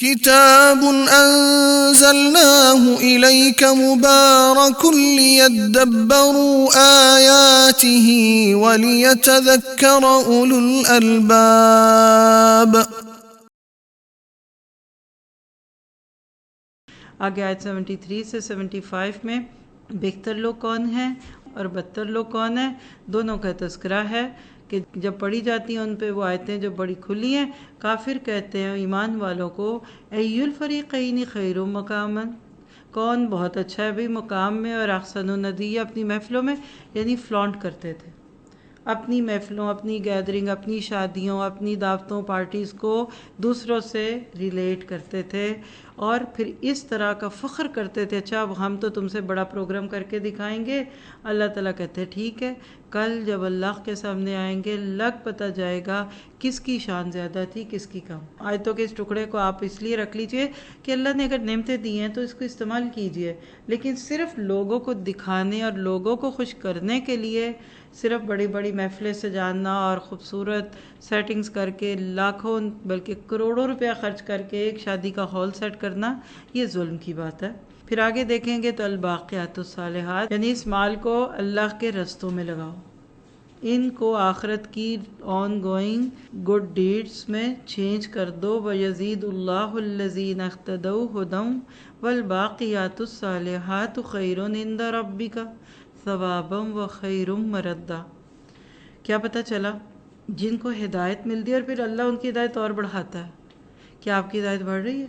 كتاب أنزلناه إليك مبارك ليدبروا آياته وليتذكر أولو الألباب۔ آگے آیت 73 سے 75 میں بہتر لوگ کون ہیں اور بدتر لوگ کون ہیں، دونوں کا تذکرہ ہے کہ جب پڑھی جاتی ہیں ان پہ وہ آیتیں جو بڑی کھلی ہیں، کافر کہتے ہیں ایمان والوں کو ای الفریقین خیر مقاما، کون بہت اچھا ہے بھی مقام میں، اور احسن ندیہ، اپنی محفلوں میں، یعنی فلانٹ کرتے تھے اپنی محفلوں، اپنی گیدرنگ، اپنی شادیوں، اپنی دعوتوں، پارٹیز کو دوسروں سے ریلیٹ کرتے تھے اور پھر اس طرح کا فخر کرتے تھے، اچھا اب ہم تو تم سے بڑا پروگرام کر کے دکھائیں گے۔ اللہ تعالیٰ کہتے ہیں ٹھیک ہے، کل جب اللہ کے سامنے آئیں گے لگ پتہ جائے گا کس کی شان زیادہ تھی کس کی کم۔ آیتوں کے اس ٹکڑے کو آپ اس لیے رکھ لیجئے کہ اللہ نے اگر نعمتیں دی ہیں تو اس کو استعمال کیجئے، لیکن صرف لوگوں کو دکھانے اور لوگوں کو خوش کرنے کے لیے صرف بڑی بڑی محفلیں سجانا اور خوبصورت سیٹنگز کر کے لاکھوں بلکہ کروڑوں روپیہ خرچ کر کے ایک شادی کا ہال سیٹ کرنا، یہ ظلم کی بات ہے۔ پھر آگے دیکھیں گے تو الباقیات الصالحات، یعنی اس مال کو اللہ کے رستوں میں لگاؤ، ان کو آخرت کی آن گوئنگ گڈ ڈیڈز میں چینج کر دو۔ وَيَزِيدُ اللَّهُ الَّذِينَ اهْتَدَوْا هُدًى وَالْبَاقِيَاتُ الصَّالِحَاتُ خَيْرٌ عِندَ رَبِّكَ ثوابًا وخیر مردا۔ کیا پتہ چلا، جن کو ہدایت ملتی ہے اور پھر اللہ ان کی ہدایت اور بڑھاتا ہے۔ کیا آپ کی ہدایت بڑھ رہی ہے؟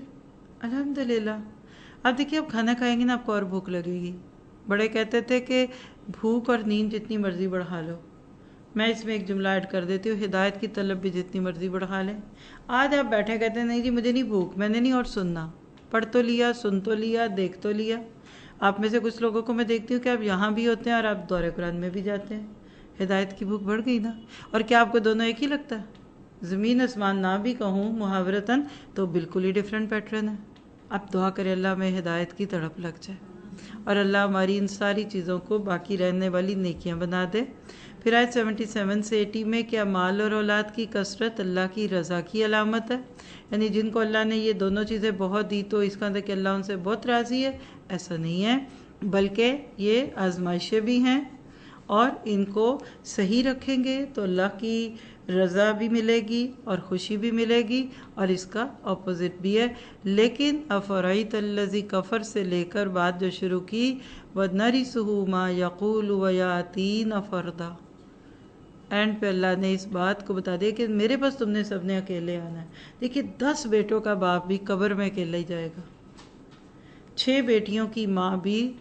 الحمدللہ۔ اب دیکھیے، آپ کھانا کھائیں گے نا، آپ کو اور بھوک لگے گی۔ بڑے کہتے تھے کہ بھوک اور نیند جتنی مرضی بڑھا لو۔ میں اس میں ایک جملہ ایڈ کر دیتی ہوں، ہدایت کی طلب بھی جتنی مرضی بڑھا لیں۔ آج آپ بیٹھے کہتے ہیں نہیں جی مجھے نہیں بھوک، میں نے نہیں اور سننا، پڑھ تو لیا، سن تو لیا، دیکھ تو لیا۔ آپ میں سے کچھ لوگوں کو میں دیکھتی ہوں کہ آپ یہاں بھی ہوتے ہیں اور آپ دورہ قرآن میں بھی جاتے ہیں۔ ہدایت کی بھوک بڑھ گئی نا۔ اور کیا آپ کو دونوں ایک ہی لگتا ہے؟ زمین آسمان نہ بھی کہوں محاورتاً تو بالکل ہی ڈیفرنٹ پیٹرن ہے۔ اب دعا کرے اللہ میں ہدایت کی تڑپ لگ جائے اور اللہ ہماری ان ساری چیزوں کو باقی رہنے والی نیکیاں بنا دے۔ پھر آیت 77 سے 80 میں کیا مال اور اولاد کی کثرت اللہ کی رضا کی علامت ہے؟ یعنی جن کو اللہ نے یہ دونوں چیزیں بہت دی تو اس کا اندر کہ اللہ ان سے بہت راضی ہے، ایسا نہیں ہے، بلکہ یہ آزمائشیں بھی ہیں، اور ان کو صحیح رکھیں گے تو اللہ کی رضا بھی ملے گی اور خوشی بھی ملے گی، اور اس کا اپوزٹ بھی ہے۔ لیکن افرأیت الذی کفر سے لے کر بات جو شروع کی وَنَرِثُهُ مَا یقول وَیَأْتِینَ فَرْدًا، اینڈ پہ اللہ نے اس بات کو بتا دیا کہ میرے پاس تم نے سب نے اکیلے آنا ہے۔ دیکھیے 10 بیٹوں کا باپ بھی قبر میں اکیلا ہی جائے گا، 6 بیٹیوں کی ماں بھی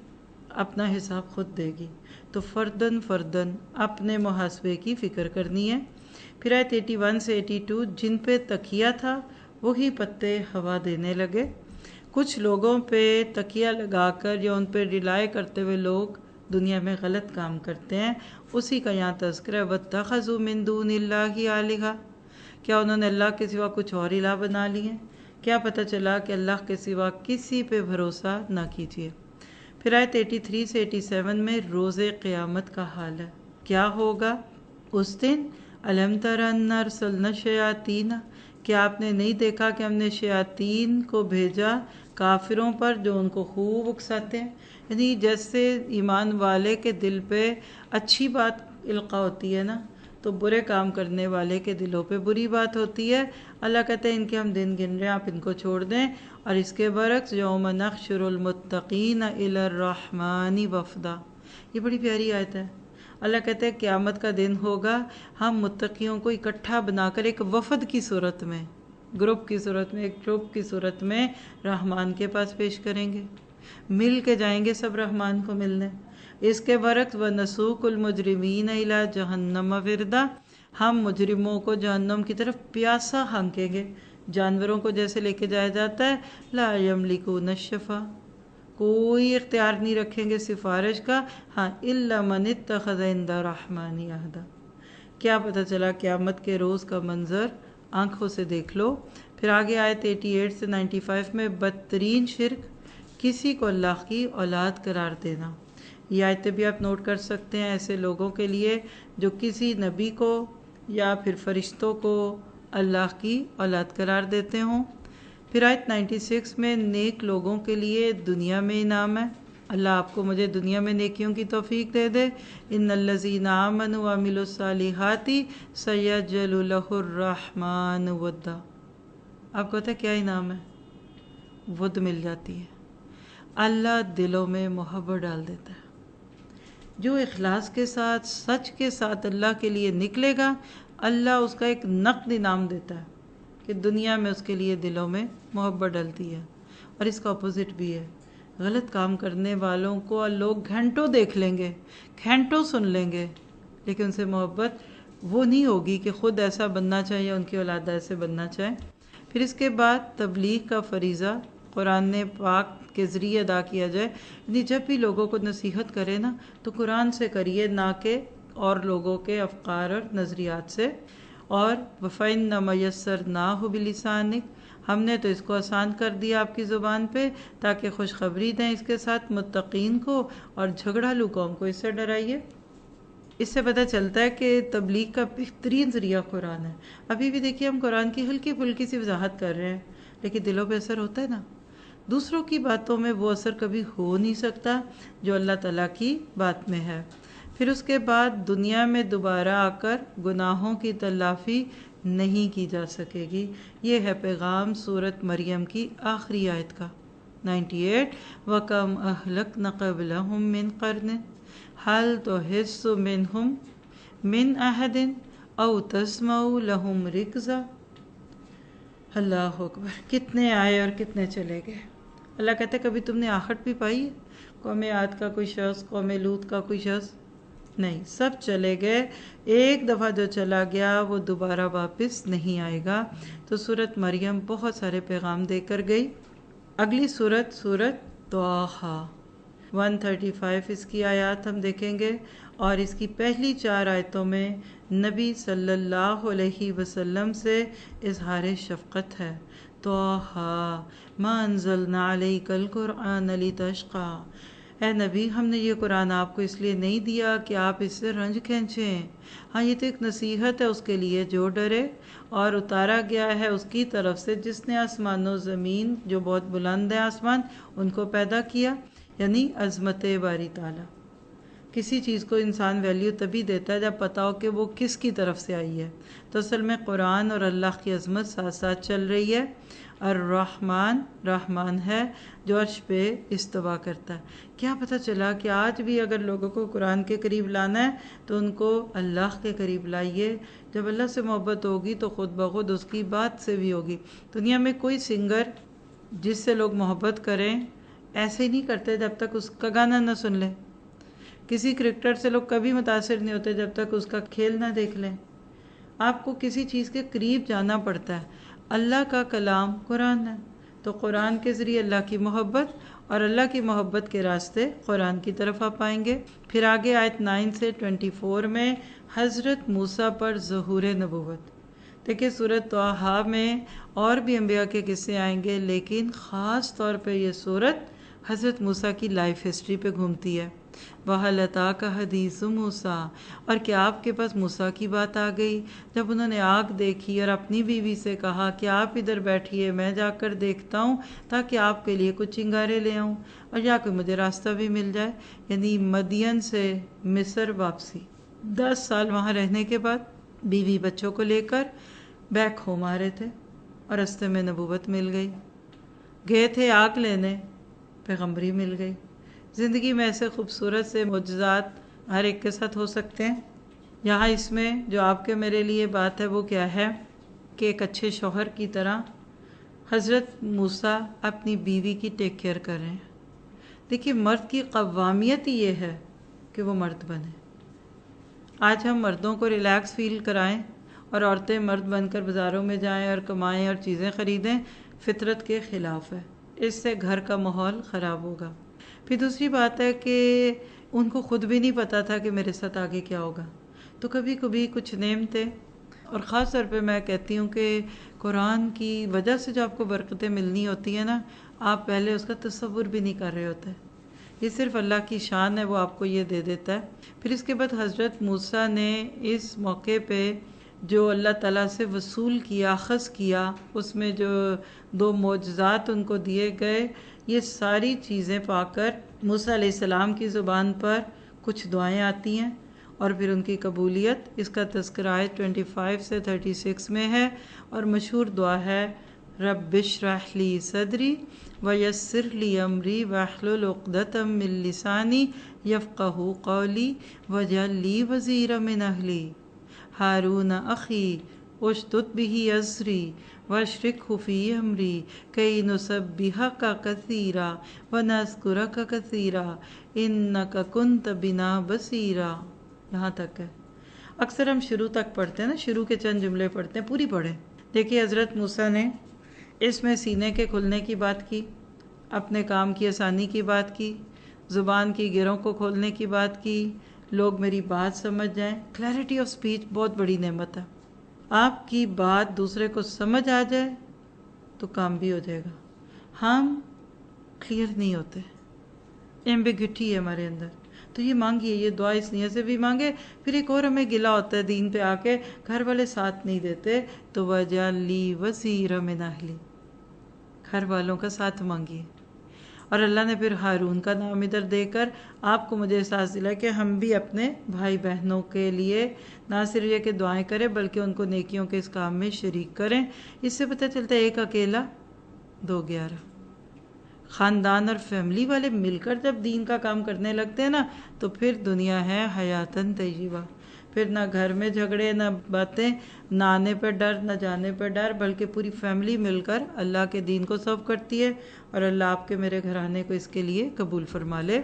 اپنا حساب خود دے گی، تو فردن فردن اپنے محاسبے کی فکر کرنی ہے۔ پھر آیت 81 سے 82 جن پہ تکیہ تھا وہی پتے ہوا دینے لگے۔ کچھ لوگوں پہ تکیہ لگا کر یا ان پہ ریلائے کرتے ہوئے لوگ دنیا میں غلط کام کرتے ہیں، اسی کا یہاں تذکرہ ہے۔ وَاتَّخَذُوا مِن دُونِ اللَّهِ آلِهَةً، کیا انہوں نے اللہ کے سوا کچھ اور الہ بنا لی ہیں؟ کیا پتہ چلا کہ اللہ کے سوا کسی پہ بھروسہ نہ کیجیے۔ پھر آیت 83 سے 87 میں روز قیامت کا حال ہے، کیا ہوگا اس دن؟ أَلَمْ تَرَ أَنَّا أَرْسَلْنَا الشَّيَاطِينَ، کیا آپ نے نہیں دیکھا کہ ہم نے شیاطین کو بھیجا کافروں پر جو ان کو خوب اکساتے ہیں؟ یعنی جیسے ایمان والے کے دل پہ اچھی بات القاء ہوتی ہے نا، تو برے کام کرنے والے کے دلوں پہ بری بات ہوتی ہے۔ اللہ کہتے ہیں ان کے ہم دن گن رہے ہیں، آپ ان کو چھوڑ دیں۔ اور اس کے برعکس یوم نحشر المتقین الی الرحمن وفدا، یہ بڑی پیاری آیت ہے۔ اللہ کہتے ہیں قیامت کا دن ہوگا، ہم متقیوں کو اکٹھا بنا کر ایک وفد کی صورت میں، گروپ کی صورت میں، ایک گروپ کی صورت میں رحمان کے پاس پیش کریں گے، مل کے جائیں گے سب رحمان کو ملنے۔ اس کے برعکس وَنَسُوقُ الْمُجْرِمِينَ إِلَى جَهَنَّمَ وِرْدًا، ہم مجرموں کو جہنم کی طرف پیاسا ہانکیں گے، جانوروں کو جیسے لے کے جایا جاتا ہے۔ لا يملكون الشفاء، کوئی اختیار نہیں رکھیں گے سفارش کا، ہاں إِلَّا مَنِ اتَّخَذَ عِندَ الرَّحْمَنِ عَهْدًا۔ کیا پتہ چلا قیامت کے روز کا منظر آنکھوں سے دیکھ لو۔ پھر آگے آیت 88 سے 95 میں بدترین شرک کسی کو اللہ کی اولاد قرار دینا۔ یہ آیتیں بھی آپ نوٹ کر سکتے ہیں ایسے لوگوں کے لیے جو کسی نبی کو یا پھر فرشتوں کو اللہ کی اولاد قرار دیتے ہوں۔ پھر آیت 96 میں نیک لوگوں کے لیے دنیا میں انعام ہے، اللہ آپ کو مجھے دنیا میں نیکیوں کی توفیق دے دے۔ ان الذین آمنوا وعملوا الصالحات سیجعل لہ الرحمن ودا۔ آپ کو پتہ ہے کیا انعام ہے؟ ود مل جاتی ہے، اللہ دلوں میں محبت ڈال دیتا ہے۔ جو اخلاص کے ساتھ سچ کے ساتھ اللہ کے لیے نکلے گا، اللہ اس کا ایک نقد انعام دیتا ہے کہ دنیا میں اس کے لیے دلوں میں محبت ڈلتی ہے۔ اور اس کا اپوزٹ بھی ہے، غلط کام کرنے والوں کو لوگ گھنٹوں دیکھ لیں گے، گھنٹوں سن لیں گے، لیکن ان سے محبت وہ نہیں ہوگی کہ خود ایسا بننا چاہے یا ان کی اولاد ایسے بننا چاہے۔ پھر اس کے بعد تبلیغ کا فریضہ قرآن پاک کے ذریعے ادا کیا جائے، یعنی جب بھی لوگوں کو نصیحت کرے نا تو قرآن سے کریے، نہ کہ اور لوگوں کے افکار اور نظریات سے۔ اور وَفَإِنَّمَا يَسَّرْنَاهُ بِلِسَانِكَ، ہم نے تو اس کو آسان کر دیا آپ کی زبان پہ تاکہ خوشخبری دیں اس کے ساتھ متقین کو اور جھگڑالو قوم کو اس سے ڈرائیے۔ اس سے پتہ چلتا ہے کہ تبلیغ کا بہترین ذریعہ قرآن ہے۔ ابھی بھی دیکھیے ہم قرآن کی ہلکی پھلکی سی وضاحت کر رہے ہیں، لیکن دلوں پہ اثر ہوتا ہے نا۔ دوسروں کی باتوں میں وہ اثر کبھی ہو نہیں سکتا جو اللہ تعالیٰ کی بات میں ہے۔ پھر اس کے بعد دنیا میں دوبارہ آ کر گناہوں کی تلافی نہیں کی جا سکے گی۔ یہ ہے پیغام سورۃ مریم کی آخری آیت کا 98۔ وَكَمْ أَهْلَكْنَا قَبْلَهُمْ مِنْ قَرْنٍ هَلْ تُحِسُّ مِنْهُمْ مِنْ أَحَدٍ أَوْ تَسْمَعُ لَهُمْ رِكْزًا۔ اللہ اکبر، کتنے آئے اور کتنے چلے گئے۔ اللہ کہتے کبھی تم نے آہٹ بھی پائی ہے؟ قوم عاد کا کوئی شخص، قوم لوط کا کوئی شخص نہیں، سب چلے گئے۔ ایک دفعہ جو چلا گیا وہ دوبارہ واپس نہیں آئے گا۔ تو سورۃ مریم بہت سارے پیغام دے کر گئی۔ اگلی سورۃ طٰہٰ 135 اس کی آیات ہم دیکھیں گے، اور اس کی پہلی 4 آیتوں میں نبی صلی اللہ علیہ وسلم سے اظہار شفقت ہے۔ طٰہٰ مَا أَنزَلْنَا عَلَيْكَ الْقُرْآنَ لِتَشْقَىٰ، اے نبی ہم نے یہ قرآن آپ کو اس لیے نہیں دیا کہ آپ اس سے رنج کھینچیں۔ ہاں یہ تو ایک نصیحت ہے اس کے لیے جو ڈرے، اور اتارا گیا ہے اس کی طرف سے جس نے آسمان و زمین، جو بہت بلند ہے آسمان، ان کو پیدا کیا، یعنی عظمت باری تعالیٰ۔ کسی چیز کو انسان ویلیو تبھی دیتا ہے جب پتہ ہو کہ وہ کس کی طرف سے آئی ہے۔ تو اصل میں قرآن اور اللہ کی عظمت ساتھ ساتھ چل رہی ہے۔ الرحمن، رحمان ہے جو عرش پہ استوا کرتا ہے۔ کیا پتہ چلا کہ آج بھی اگر لوگوں کو قرآن کے قریب لانا ہے تو ان کو اللہ کے قریب لائیے۔ جب اللہ سے محبت ہوگی تو خود بخود اس کی بات سے بھی ہوگی۔ دنیا میں کوئی سنگر جس سے لوگ محبت کریں ایسے ہی نہیں کرتے جب تک اس کا گانا نہ سن لیں۔ کسی کرکٹر سے لوگ کبھی متاثر نہیں ہوتے جب تک اس کا کھیل نہ دیکھ لیں۔ آپ کو کسی چیز کے قریب جانا پڑتا ہے۔ اللہ کا کلام قرآن ہے، تو قرآن کے ذریعے اللہ کی محبت اور اللہ کی محبت کے راستے قرآن کی طرف آپ آئیں گے۔ پھر آگے آیت 9 سے 24 میں حضرت موسیٰ پر ظہور نبوت۔ دیکھیں سورۃ طٰہٰ میں اور بھی انبیاء کے قصے آئیں گے، لیکن خاص طور پہ یہ سورت حضرت موسیٰ کی لائف ہسٹری پہ گھومتی ہے۔ وَهَلْ أَتَاكَ حَدِيثُ مُوسَىٰ، اور کیا آپ کے پاس موسیٰ کی بات آ گئی جب انہوں نے آگ دیکھی اور اپنی بیوی سے کہا کہ آپ ادھر بیٹھیے میں جا کر دیکھتا ہوں تاکہ آپ کے لیے کچھ چنگارے لے آؤں اور یا کوئی مجھے راستہ بھی مل جائے۔ یعنی مدین سے مصر واپسی، 10 سال وہاں رہنے کے بعد بیوی بچوں کو لے کر بیک ہوم آ رہے تھے اور راستے میں نبوت مل گئی۔ گئے تھے آگ لینے، پیغمبری مل گئی۔ زندگی میں ایسے خوبصورت سے معجزات ہر ایک کے ساتھ ہو سکتے ہیں۔ یہاں اس میں جو آپ کے میرے لیے بات ہے وہ کیا ہے کہ ایک اچھے شوہر کی طرح حضرت موسیٰ اپنی بیوی کی ٹیک کیئر کر رہے ہیں۔ دیکھیے مرد کی قوامیت ہی یہ ہے کہ وہ مرد بنے۔ آج ہم مردوں کو ریلیکس فیل کرائیں اور عورتیں مرد بن کر بازاروں میں جائیں اور کمائیں اور چیزیں خریدیں، فطرت کے خلاف ہے۔ اس سے گھر کا ماحول خراب ہوگا۔ پھر دوسری بات ہے کہ ان کو خود بھی نہیں پتا تھا کہ میرے ساتھ آگے کیا ہوگا۔ تو کبھی کبھی کچھ نعمتیں، اور خاص طور پہ میں کہتی ہوں کہ قرآن کی وجہ سے جو آپ کو برکتیں ملنی ہوتی ہیں نا، آپ پہلے اس کا تصور بھی نہیں کر رہے ہوتے۔ یہ صرف اللہ کی شان ہے، وہ آپ کو یہ دے دیتا ہے۔ پھر اس کے بعد حضرت موسیٰ نے اس موقع پہ جو اللہ تعالیٰ سے وصول کیا، اخذ کیا، اس میں جو 2 معجزات ان کو دیے گئے، یہ ساری چیزیں پا کر موسیٰ علیہ السلام کی زبان پر کچھ دعائیں آتی ہیں اور پھر ان کی قبولیت۔ اس کا تذکرہ آیت 25 سے 36 میں ہے، اور مشہور دعا ہے رب اشرح لی صدری ویسر لی امری واحلل عقدۃ من لسانی یفقہوا قولی واجعل لی وزیرا من اہلی ہارون اخی اشدد بہ ازری واشرکہ فی امری کی نسبحک کثیرا ونذکرک کثیرا انک کنت بنا بصیرا۔ یہاں تک ہے۔ اکثر ہم شروع تک پڑھتے ہیں نا، شروع کے چند جملے پڑھتے ہیں، پوری پڑھیں۔ دیکھیے حضرت موسیٰ نے اس میں سینے کے کھلنے کی بات کی، اپنے کام کی آسانی کی بات کی، زبان کی گروں کو کھولنے کی بات کی، لوگ میری بات سمجھ جائیں۔ کلیئرٹی آف سپیچ بہت بڑی نعمت ہے۔ آپ کی بات دوسرے کو سمجھ آ جائے تو کام بھی ہو جائے گا۔ ہم کلیئر نہیں ہوتے، ایمبیگوٹی ہے ہمارے اندر، تو یہ مانگیے، یہ دعا اس نیت سے بھی مانگے۔ پھر ایک اور ہمیں گلہ ہوتا ہے دین پہ آ کے، گھر والے ساتھ نہیں دیتے، تو وَاجْعَلْ لِي وَزِيرًا مِنْ أَهْلِي، گھر والوں کا ساتھ مانگیے۔ اور اللہ نے پھر ہارون کا نام ادھر دے کر آپ کو مجھے احساس دلا کہ ہم بھی اپنے بھائی بہنوں کے لیے نہ صرف یہ کہ دعائیں کریں بلکہ ان کو نیکیوں کے اس کام میں شریک کریں۔ اس سے پتہ چلتا ہے ایک اکیلا 2 11۔ خاندان اور فیملی والے مل کر جب دین کا کام کرنے لگتے ہیں نا، تو پھر دنیا ہے حیاتاً طیبہ۔ پھر نہ گھر میں جھگڑے، نہ باتیں، نہ آنے پہ ڈر، نہ جانے پہ ڈر، بلکہ پوری فیملی مل کر اللہ کے دین کو سرو کرتی ہے، اور اللہ آپ کے میرے گھرانے کو اس کے لیے قبول فرما لے۔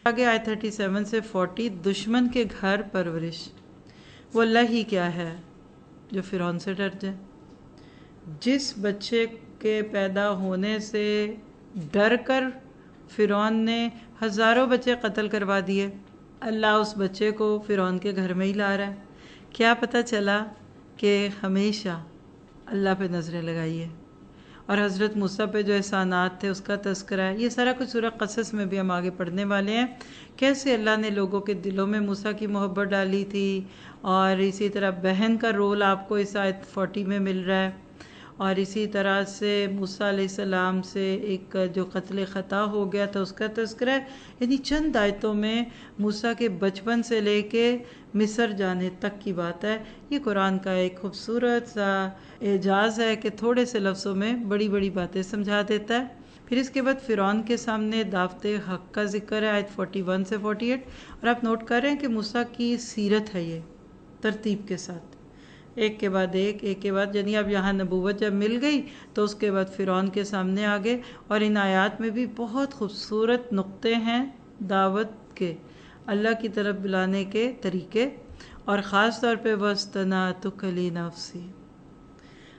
آگے آیت 37 سے 40، دشمن کے گھر پرورش۔ وہ اللہ ہی کیا ہے جو فرعون سے ڈر جائے؟ جس بچے کے پیدا ہونے سے ڈر کر فرعون نے ہزاروں بچے قتل کروا دیے، اللہ اس بچے کو فرعون کے گھر میں ہی لا رہا ہے۔ کیا پتہ چلا کہ ہمیشہ اللہ پہ نظریں لگائیے۔ اور حضرت موسیٰ پہ جو احسانات تھے اس کا تذکرہ ہے، یہ سارا کچھ سورہ قصص میں بھی ہم آگے پڑھنے والے ہیں، کیسے اللہ نے لوگوں کے دلوں میں موسیٰ کی محبت ڈالی تھی۔ اور اسی طرح بہن کا رول آپ کو اس آیت 40 میں مل رہا ہے، اور اسی طرح سے موسیٰ علیہ السلام سے ایک جو قتل خطا ہو گیا تھا اس کا تذکرہ ہے۔ یعنی چند آیتوں میں موسیٰ کے بچپن سے لے کے مصر جانے تک کی بات ہے۔ یہ قرآن کا ایک خوبصورت سا اعجاز ہے کہ تھوڑے سے لفظوں میں بڑی بڑی باتیں سمجھا دیتا ہے۔ پھر اس کے بعد فرعون کے سامنے دعوت حق کا ذکر ہے، آیت 41 سے 48۔ اور آپ نوٹ کر رہے ہیں کہ موسیٰ کی سیرت ہے یہ ترتیب کے ساتھ، ایک کے بعد ایک کے بعد، یعنی اب یہاں نبوت جب مل گئی تو اس کے بعد فرعون کے سامنے آگے۔ اور ان آیات میں بھی بہت خوبصورت نقطے ہیں دعوت کے، اللہ کی طرف بلانے کے طریقے، اور خاص طور پہ وَاسْتَنَعْتُكَ لِنَفْسِي۔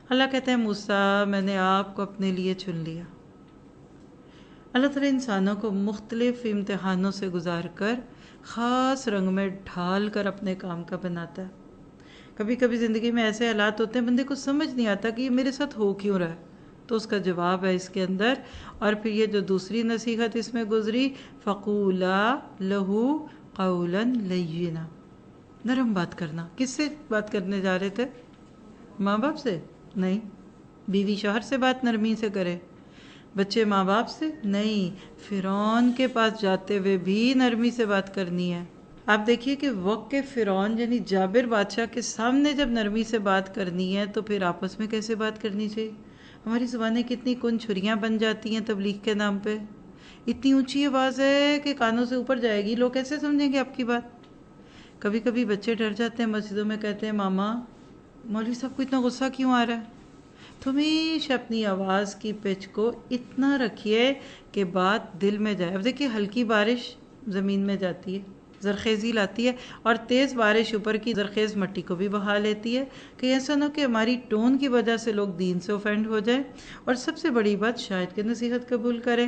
اللہ کہتے ہیں موسیٰ میں نے آپ کو اپنے لیے چن لیا۔ اللہ تعالیٰ انسانوں کو مختلف امتحانوں سے گزار کر خاص رنگ میں ڈھال کر اپنے کام کا بناتا ہے۔ کبھی کبھی زندگی میں ایسے حالات ہوتے ہیں بندے کو سمجھ نہیں آتا کہ یہ میرے ساتھ ہو کیوں رہا ہے، تو اس کا جواب ہے اس کے اندر۔ اور پھر یہ جو دوسری نصیحت اس میں گزری، فَقُولَا لَهُ قَوْلًا لَيِّنًا، نرم بات کرنا۔ کس سے بات کرنے جا رہے تھے؟ ماں باپ سے؟ نہیں۔ بیوی شوہر سے بات نرمی سے کرے، بچے ماں باپ سے؟ نہیں، فرعون کے پاس جاتے ہوئے بھی نرمی سے بات کرنی ہے۔ آپ دیکھیے کہ وقت کے فرعون یعنی جابر بادشاہ کے سامنے جب نرمی سے بات کرنی ہے تو پھر آپس میں کیسے بات کرنی چاہیے؟ ہماری زبانیں کتنی کن چھریاں بن جاتی ہیں تبلیغ کے نام پہ، اتنی اونچی آواز ہے کہ کانوں سے اوپر جائے گی، لوگ کیسے سمجھیں گے آپ کی بات؟ کبھی کبھی بچے ڈر جاتے ہیں مسجدوں میں، کہتے ہیں ماما مولوی صاحب کو اتنا غصہ کیوں آ رہا ہے؟ تو ہمیشہ اپنی آواز کی پچ کو اتنا رکھیے کہ بات دل میں جائے۔ اب دیکھیے ہلکی بارش زمین میں جاتی ہے، زرخیزی لاتی ہے، اور تیز بارش اوپر کی زرخیز مٹی کو بھی بہا لیتی ہے، کہ ایسا نہ کہ ہماری ٹون کی وجہ سے لوگ دین سے اوفینڈ ہو جائیں، اور سب سے بڑی بات شاید کہ نصیحت قبول کریں۔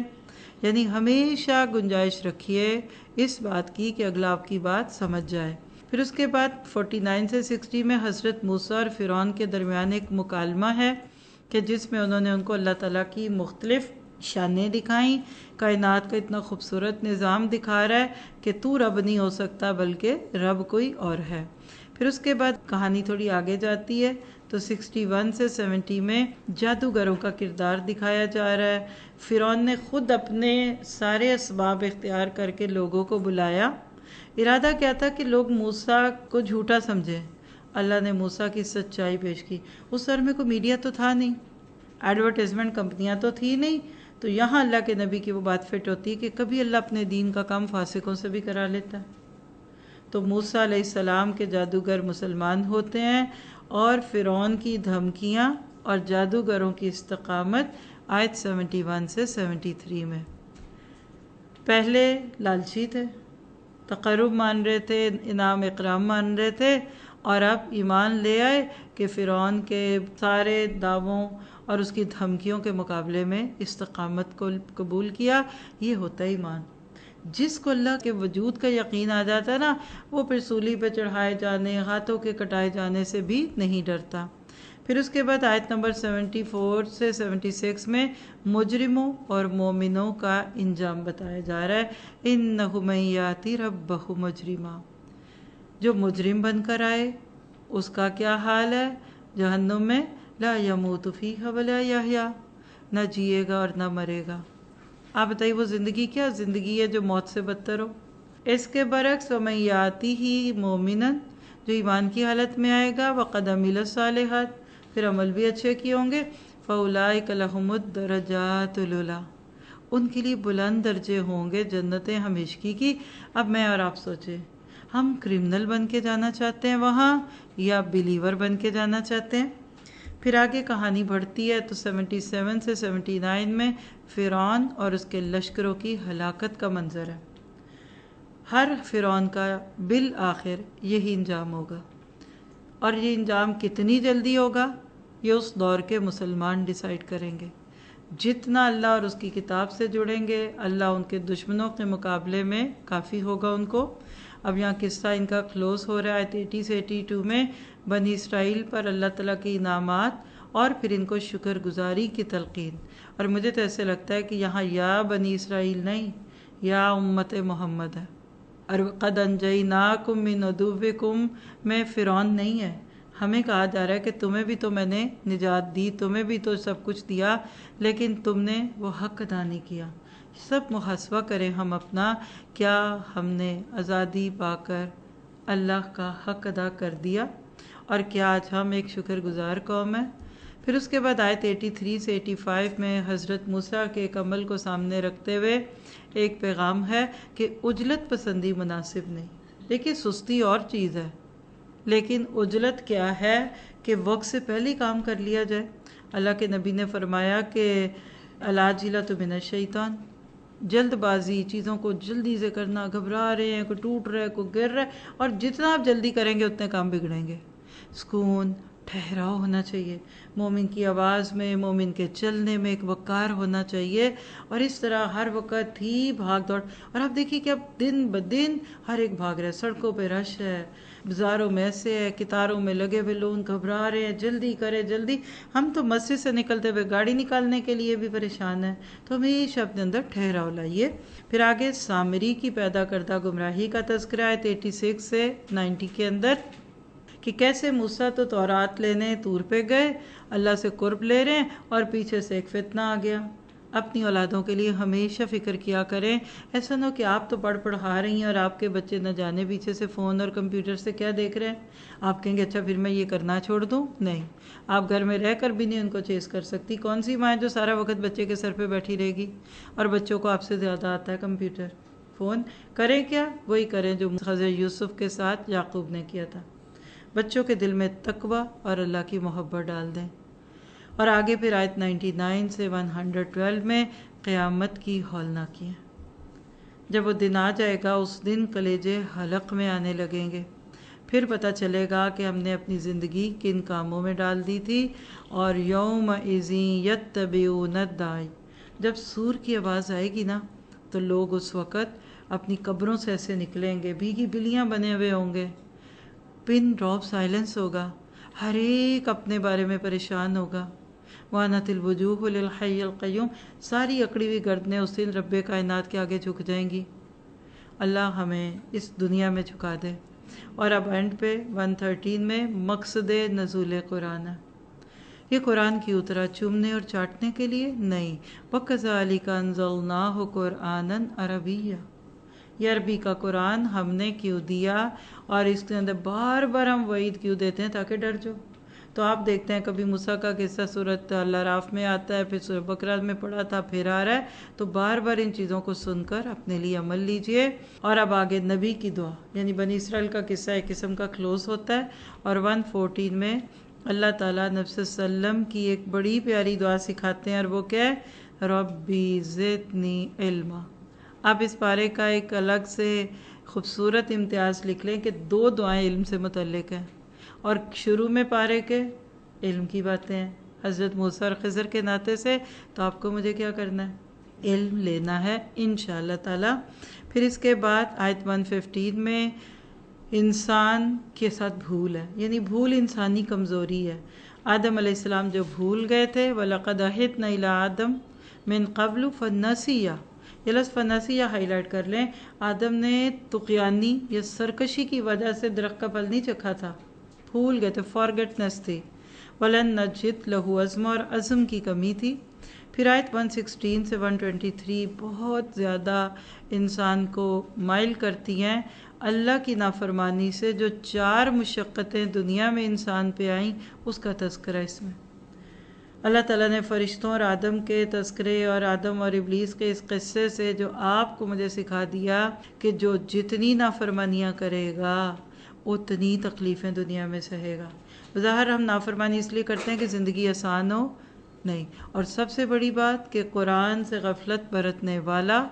یعنی ہمیشہ گنجائش رکھیے اس بات کی کہ اگلا آپ کی بات سمجھ جائے۔ پھر اس کے بعد 49 سے 60 میں حضرت موسیٰ اور فرعون کے درمیان ایک مکالمہ ہے کہ جس میں انہوں نے ان کو اللہ تعالیٰ کی مختلف شانیں دکھائیں، کائنات کا اتنا خوبصورت نظام دکھا رہا ہے کہ تو رب نہیں ہو سکتا بلکہ رب کوئی اور ہے۔ پھر اس کے بعد کہانی تھوڑی آگے جاتی ہے تو 61 سے 70 میں جادوگروں کا کردار دکھایا جا رہا ہے۔ فرعون نے خود اپنے سارے اسباب اختیار کر کے لوگوں کو بلایا۔ ارادہ کیا تھا کہ لوگ موسیٰ کو جھوٹا سمجھیں۔ اللہ نے موسیٰ کی سچائی پیش کی۔ اس دور میں کوئی میڈیا تو تھا نہیں، ایڈورٹائزمنٹ کمپنیاں تو تھی نہیں، تو یہاں اللہ کے نبی کی وہ بات فٹ ہوتی ہے کہ کبھی اللہ اپنے دین کا کام فاسقوں سے بھی کرا لیتا ہے۔ تو موسیٰ علیہ السلام کے جادوگر مسلمان ہوتے ہیں، اور فرعون کی دھمکیاں اور جادوگروں کی استقامت آیت 71 سے 73 میں۔ پہلے لالچی تھے، تقرب مان رہے تھے، انعام اکرام مان رہے تھے، اور اب ایمان لے آئے کہ فرعون کے سارے دعووں اور اس کی دھمکیوں کے مقابلے میں استقامت کو قبول کیا۔ یہ ہوتا ہے ایمان۔ جس کو اللہ کے وجود کا یقین آ جاتا ہے نا، وہ پھر سولی پہ چڑھائے جانے، ہاتھوں کے کٹائے جانے سے بھی نہیں ڈرتا۔ پھر اس کے بعد آیت نمبر 74 سے 76 میں مجرموں اور مومنوں کا انجام بتایا جا رہا ہے۔ اِنَّهُ مَن یَأْتِ رَبَّهُ مُجْرِمًا، جو مجرم بن کر آئے اس کا کیا حال ہے؟ جہنم میں لا يموت فیہا ولا یحییٰ، نہ جیے گا اور نہ مرے گا۔ آپ بتائیے وہ زندگی کیا زندگی ہے جو موت سے بدتر ہو؟ اس کے برعکس وَمَن یَأْتِهِ مُؤْمِنًا، جو ایمان کی حالت میں آئے گا، وَقَدْ عَمِلَ الصَّالِحَاتِ، پھر عمل بھی اچھے کیے ہوں گے، فَأُولَٰئِکَ لَهُمُ الدَّرَجَاتُ الْعُلَىٰ، ان کے لیے بلند درجے ہوں گے جنتیں ہمیشگی کی۔ اب میں اور آپ سوچیں، ہم کرمنل بن کے جانا چاہتے ہیں وہاں یا بلیور بن کے جانا چاہتے ہیں؟ پھر آگے کہانی بڑھتی ہے تو 77 سے 79 میں فرعون اور اس کے لشکروں کی ہلاکت کا منظر ہے۔ ہر فرعون کا بالآخر یہی انجام ہوگا، اور یہ انجام کتنی جلدی ہوگا یہ اس دور کے مسلمان ڈیسائیڈ کریں گے۔ جتنا اللہ اور اس کی کتاب سے جڑیں گے، اللہ ان کے دشمنوں کے مقابلے میں کافی ہوگا ان کو۔ اب یہاں قصہ ان کا کلوز ہو رہا ہے 80 سے 82 میں بنی اسرائیل پر اللہ تعالیٰ کے انعامات اور پھر ان کو شکر گزاری کی تلقین۔ اور مجھے تو ایسے لگتا ہے کہ یہاں یا بنی اسرائیل نہیں، یا امت محمد ہے۔ اور قد انجیناکم من عدوکم میں فرعون نہیں ہے، ہمیں کہا جا رہا ہے کہ تمہیں بھی تو میں نے نجات دی، تمہیں بھی تو سب کچھ دیا، لیکن تم نے وہ حق ادا نہیں کیا۔ سب محاسبہ کریں ہم اپنا، کیا ہم نے آزادی پا کر اللہ کا حق ادا کر دیا، اور کیا آج ہم ایک شکر گزار قوم ہیں؟ پھر اس کے بعد آیت 83 سے 85 میں حضرت موسیٰ کے ایک عمل کو سامنے رکھتے ہوئے ایک پیغام ہے کہ عجلت پسندی مناسب نہیں۔ دیکھیے سستی اور چیز ہے، لیکن عجلت کیا ہے کہ وقت سے پہلے کام کر لیا جائے۔ اللہ کے نبی نے فرمایا کہ العاجلۃ من الشیطان، جلد بازی، چیزوں کو جلدی سے کرنا، گھبرا رہے ہیں، کوئی ٹوٹ رہا ہے، کوئی گر رہا ہے، اور جتنا آپ جلدی کریں گے اتنے کام بگڑیں گے۔ سکون، ٹھہراؤ ہونا چاہیے، مومن کی آواز میں، مومن کے چلنے میں ایک وقار ہونا چاہیے، اور اس طرح ہر وقت ہی بھاگ دوڑ۔ اور آپ دیکھیے کہ اب دن بدن ہر ایک بھاگ رہا ہے، سڑکوں پہ رش ہے، بازاروں میں ایسے ہے، قطاروں میں لگے ہوئے لوگ گھبرا رہے ہیں، جلدی کرے جلدی۔ ہم تو مسجد سے نکلتے ہوئے گاڑی نکالنے کے لیے بھی پریشان ہیں، تو ہمیشہ اپنے اندر ٹھہراؤ لائیے۔ پھر آگے سامری کی پیدا کردہ گمراہی کا تذکرہ ہے 86 سے 90 کے اندر، کہ کیسے موسیٰ تو تورات لینے طور پہ گئے، اللہ سے قرب لے رہے ہیں، اور پیچھے سے ایک فتنہ آ گیا۔ اپنی اولادوں کے لیے ہمیشہ فکر کیا کریں، ایسا نہ ہو کہ آپ تو پڑھا رہی ہیں اور آپ کے بچے نہ جانے پیچھے سے فون اور کمپیوٹر سے کیا دیکھ رہے ہیں۔ آپ کہیں گے اچھا پھر میں یہ کرنا چھوڑ دوں؟ نہیں، آپ گھر میں رہ کر بھی نہیں ان کو چیز کر سکتی۔ کون سی ماں ہے جو سارا وقت بچے کے سر پہ بیٹھی رہے گی؟ اور بچوں کو آپ سے زیادہ آتا ہے کمپیوٹر، فون۔ کریں کیا؟ وہی کریں جو حضرت یوسف کے ساتھ یعقوب نے کیا تھا، بچوں کے دل میں تقوی اور اللہ کی محبت ڈال دیں۔ اور آگے پھر آیت 99 سے 112 میں قیامت کی ہولناکی ہے۔ جب وہ دن آ جائے گا اس دن کلیجے حلق میں آنے لگیں گے، پھر پتہ چلے گا کہ ہم نے اپنی زندگی کن کاموں میں ڈال دی تھی۔ اور یومئذ یتبعون الداعی، جب سور کی آواز آئے گی نا تو لوگ اس وقت اپنی قبروں سے ایسے نکلیں گے، بھیگی بلیاں بنے ہوئے ہوں گے، پن ڈراپ سائلنس ہوگا، ہر ایک اپنے بارے میں پریشان ہوگا۔ وَانَتِ الْوُجُوهُ لِلْحَيِّ الْقَيُّومِ، ساری اکڑی ہوئی گردنیں اس دن رب کائنات کے آگے جھک جائیں گی۔ اللہ ہمیں اس دنیا میں جھکا دے، اور اب اینڈ پہ 113 میں مقصد نزول قرآن ہے۔ یہ قرآن کی اترا چومنے اور چاٹنے کے لیے نہیں، وَكَذَلِكَ أَنزَلْنَاهُ قُرْآنًا عَرَبِيًّا، یہ عربی کا قرآن ہم نے کیوں دیا، اور اس کے اندر بار بار ہم وعید کیوں دیتے ہیں؟ تاکہ ڈر جاؤ۔ تو آپ دیکھتے ہیں کبھی موسیٰ کا قصہ سورۃ الاعراف میں آتا ہے، پھر سورۃ بقرہ میں پڑھا تھا، پھر آ رہا ہے، تو بار بار ان چیزوں کو سن کر اپنے لیے عمل لیجئے۔ اور اب آگے نبی کی دعا، یعنی بنی اسرائیل کا قصہ ایک قسم کا کلوز ہوتا ہے، اور 114 میں اللہ تعالیٰ نبی صلی اللہ علیہ وسلم کی ایک بڑی پیاری دعا سکھاتے ہیں، اور وہ کیا ہے؟ ربی زدنی علما۔ آپ اس پارے کا ایک الگ سے خوبصورت امتیاز لکھ لیں کہ 2 دعائیں علم سے متعلق ہیں، اور شروع میں پارے کے علم کی باتیں ہیں حضرت موسیٰ اور خضر کے ناطے سے، تو آپ کو مجھے کیا کرنا ہے؟ علم لینا ہے انشاءاللہ تعالی۔ پھر اس کے بعد آیت 115 میں انسان کے ساتھ بھول ہے، یعنی بھول انسانی کمزوری ہے۔ آدم علیہ السلام جو بھول گئے تھے، وَلَقَدْ عَهِدْنَا إِلَىٰ آدَمَ مِن قَبْلُ فَنَسِیَ، یہ لفظ فنسیہ ہائی لائٹ کر لیں۔ آدم نے طغیانی یا سرکشی کی وجہ سے درخت کا پھل نہیں چکھا تھا، بھول گئے تھے، فارگٹنس تھی۔ وَلَن نَجِدْ لَهُ عَزْمًا، اور عزم کی کمی تھی۔ پھر آیت 116 سے 123 بہت زیادہ انسان کو مائل کرتی ہیں اللہ کی نافرمانی سے۔ جو 4 مشقتیں دنیا میں انسان پہ آئیں، اس کا تذکرہ اس میں۔ اللہ تعالیٰ نے فرشتوں اور آدم کے تذکرے اور آدم اور ابلیس کے اس قصے سے جو آپ کو مجھے سکھا دیا کہ جو جتنی نافرمانیاں کرے گا اتنی تکلیفیں دنیا میں سہے گا۔ بظاہر ہم نافرمانی اس لیے کرتے ہیں کہ زندگی آسان ہو، نہیں۔ اور سب سے بڑی بات کہ قرآن سے غفلت برتنے والا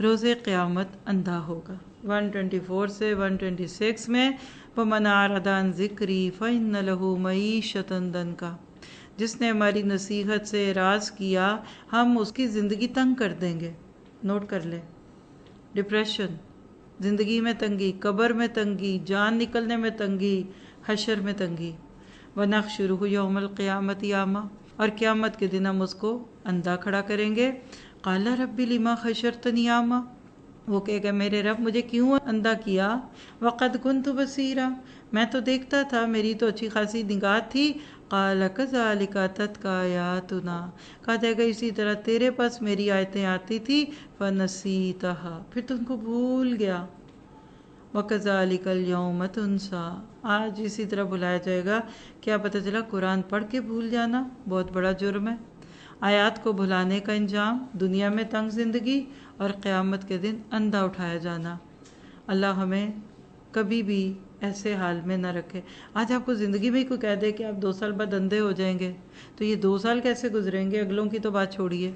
روز قیامت اندھا ہوگا۔ 124 سے 126 میں وَمَنْ أَعْرَضَ عَنْ ذِكْرِي فَإِنَّ لَهُ مَعِيشَةً ضَنْكًا، جس نے ہماری نصیحت سے اعراض کیا ہم اس کی زندگی تنگ کر دیں گے۔ نوٹ کر لیں، ڈپریشن، زندگی میں تنگی، قبر میں تنگی، جان نکلنے میں تنگی، حشر میں تنگی۔ وَنَحْشُرُهُ يَوْمَ الْقِيَامَةِ أَعْمَىٰ، اور قیامت کے دن ہم اس کو اندھا کھڑا کریں گے۔ قَالَ رَبِّ لِمَا حَشَرْتَنِي أَعْمَىٰ، وہ کہے گا میرے رب مجھے کیوں اندھا کیا؟ وَقَدْ كُنْتُ بَصِيرًا، میں تو دیکھتا تھا، میری تو اچھی خاصی نگاہ تھی۔ قَالَ كَذَلِكَ أَتَتْكَ آيَاتُنَا، کہا جائے گا اسی طرح تیرے پاس میری آیتیں آتی تھی، فَنَسِيتَهَا، پھر تم کو بھول گیا۔ وَكَذَلِكَ الْيَوْمَ تُنْسَىٰ، آج اسی طرح بھلایا جائے گا۔ کیا پتہ چلا قرآن پڑھ کے بھول جانا بہت بڑا جرم ہے۔ آیات کو بھلانے کا انجام دنیا میں تنگ زندگی، اور قیامت کے دن اندھا اٹھایا جانا۔ اللہ ہمیں کبھی بھی ایسے حال میں نہ رکھے۔ آج آپ کو زندگی میں کوئی کہہ دے کہ آپ 2 سال بعد اندھے ہو جائیں گے، تو یہ 2 سال کیسے گزریں گے؟ اگلوں کی تو بات چھوڑیے۔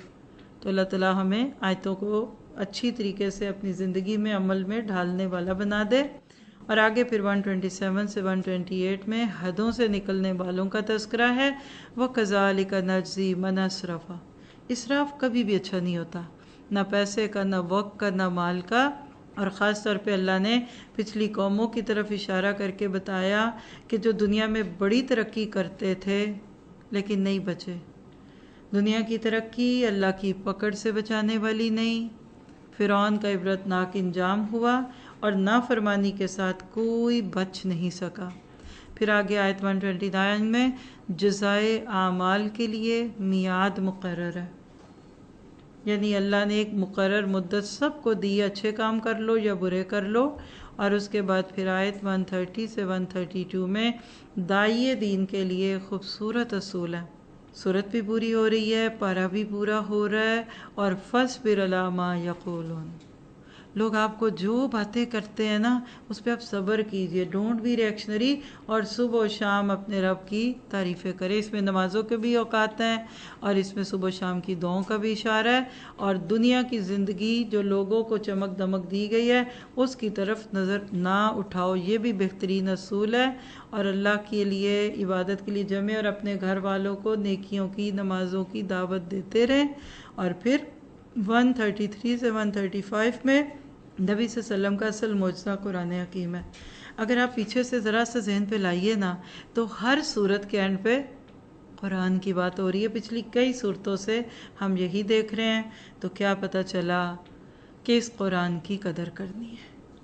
تو اللہ تعالیٰ ہمیں آیتوں کو اچھی طریقے سے اپنی زندگی میں عمل میں ڈھالنے والا بنا دے۔ اور آگے پھر 127 سے 128 میں حدوں سے نکلنے والوں کا تذکرہ ہے۔ وَكَذَلِكَ نَجْزِي مَنْ أَسْرَفَ، اسراف کبھی بھی اچھا نہیں ہوتا، نہ پیسے کا، نہ وقت کا، نہ مال کا۔ اور خاص طور پہ اللہ نے پچھلی قوموں کی طرف اشارہ کر کے بتایا کہ جو دنیا میں بڑی ترقی کرتے تھے لیکن نہیں بچے۔ دنیا کی ترقی اللہ کی پکڑ سے بچانے والی نہیں۔ فرعون کا عبرتناک انجام ہوا، اور نافرمانی کے ساتھ کوئی بچ نہیں سکا۔ پھر آگے آیت 129 میں جزائے اعمال کے لیے میعاد مقرر ہے، یعنی اللہ نے ایک مقرر مدت سب کو دی، اچھے کام کر لو یا برے کر لو۔ اور اس کے بعد پھر آیت 130 سے 132 میں داعی دین کے لیے خوبصورت اصول ہے۔ سورت بھی پوری ہو رہی ہے، پارہ بھی پورا ہو رہا ہے، اور فَاصْبِرْ عَلَىٰ مَا يَقُولُونَ، لوگ آپ کو جو باتیں کرتے ہیں نا اس پہ آپ صبر کیجئے، ڈونٹ بی ریئیکشنری، اور صبح و شام اپنے رب کی تعریفیں کریں۔ اس میں نمازوں کے بھی اوقات ہیں، اور اس میں صبح و شام کی دعاؤں کا بھی اشارہ ہے۔ اور دنیا کی زندگی جو لوگوں کو چمک دمک دی گئی ہے اس کی طرف نظر نہ اٹھاؤ، یہ بھی بہترین اصول ہے۔ اور اللہ کے لیے عبادت کے لیے جمع اور اپنے گھر والوں کو نیکیوں کی، نمازوں کی دعوت دیتے رہیں۔ اور پھر 133 سے 135 میں نبی صلی اللہ علیہ وسلم کا اصل معجزہ قرآن حکیم ہے۔ اگر آپ پیچھے سے ذرا سا ذہن پہ لائیے نا تو ہر صورت کے اینڈ پہ قرآن کی بات ہو رہی ہے۔ پچھلی کئی صورتوں سے ہم یہی دیکھ رہے ہیں، تو کیا پتہ چلا کہ اس قرآن کی قدر کرنی ہے۔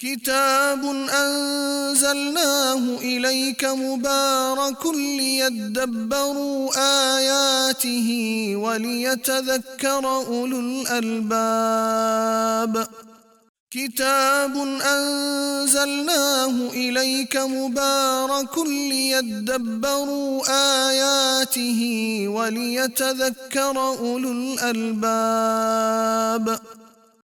كتاب أنزلناه إليك مبارك ليدبروا آياته وليتذكر أولو الألباب كتاب أنزلناه إليك مبارك ليدبروا آياته وليتذكر أولو الألباب